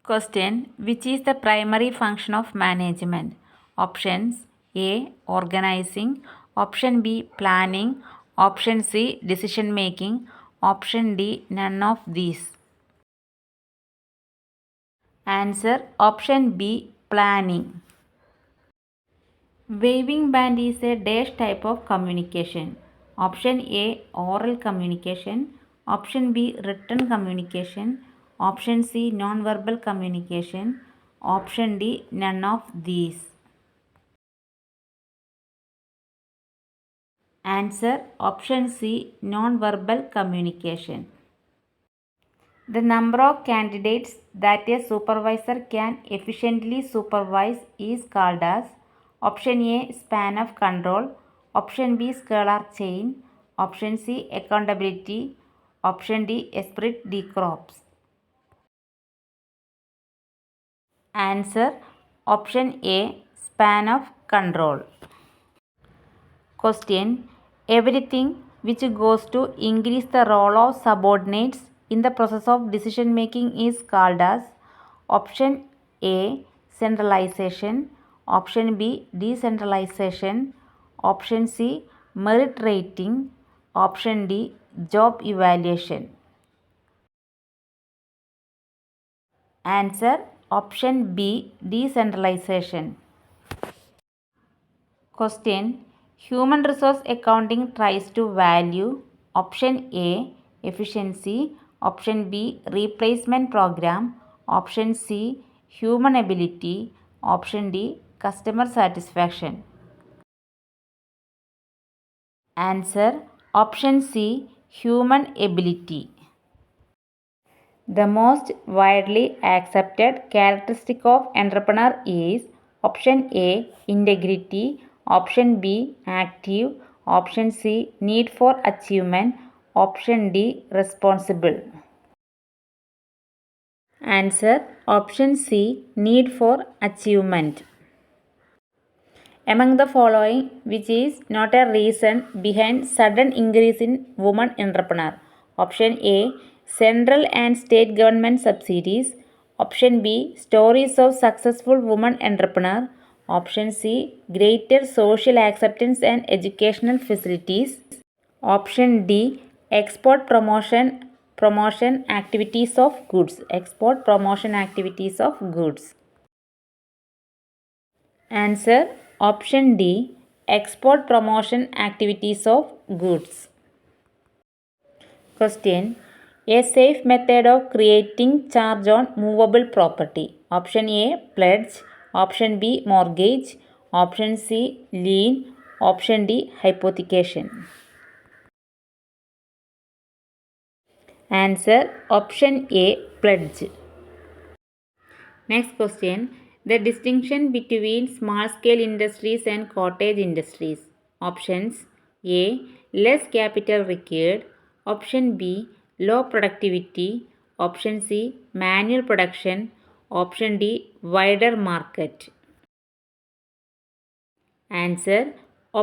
Question: which is the primary function of management? Options: A. Organizing. Option B. Planning. Option C. Decision making. Option D. None of these. Answer: option B. Planning. Waving band is a dash type of communication. Option A. Oral communication. Option B. Written communication. Option C. Non-verbal communication. Option D. None of these. Answer: option C. Non-verbal communication. The number of candidates that a supervisor can efficiently supervise is called as option A. Span of control. Option B. Scalar chain. Option C. Accountability. Option D. Esprit de corps. Answer: option A. Span of control. Question: everything which goes to increase the role of subordinates in the process of decision making is called as option A. Centralization. Option B. Decentralization. Option C. Merit rating. Option D. Job evaluation. Answer: option B. Decentralization. Question: human resource accounting tries to value option A. Efficiency. Option B. Replacement program. Option C. Human ability. Option D. Customer satisfaction. Answer: option C. Human ability. The most widely accepted characteristic of entrepreneur is option A. Integrity. Option B. Active. Option C. Need for achievement. Option D. Responsible. Answer: option C. Need for achievement. Among the following, which is not a reason behind sudden increase in women entrepreneur? Option A. Central and state government subsidies. Option B. Stories of successful women entrepreneur. Option C. Greater social acceptance and educational facilities. Option D. Export promotion activities of goods. Export promotion activities of goods. Answer: option D. Export promotion activities of goods. Question: a safe method of creating charge on movable property. Option A. Pledge. Option B. Mortgage. Option C. Lien. Option D. Hypothecation. Answer: option A. Pledge. Next question: the distinction between small scale industries and cottage industries. Options: A. Less capital required. Option B. Low productivity. Option C. Manual production. Option D. Wider market. Answer: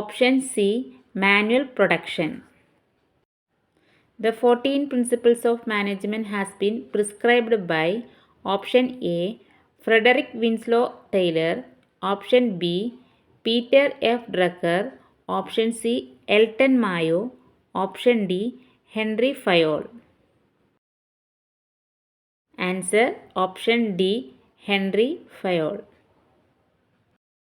option C. Manual production. The 14 principles of management has been prescribed by option A. Frederick Winslow Taylor. Option B. Peter F. Drucker. Option C. Elton Mayo. Option D. Henry Fayol. Answer: option D. Henry Fayol.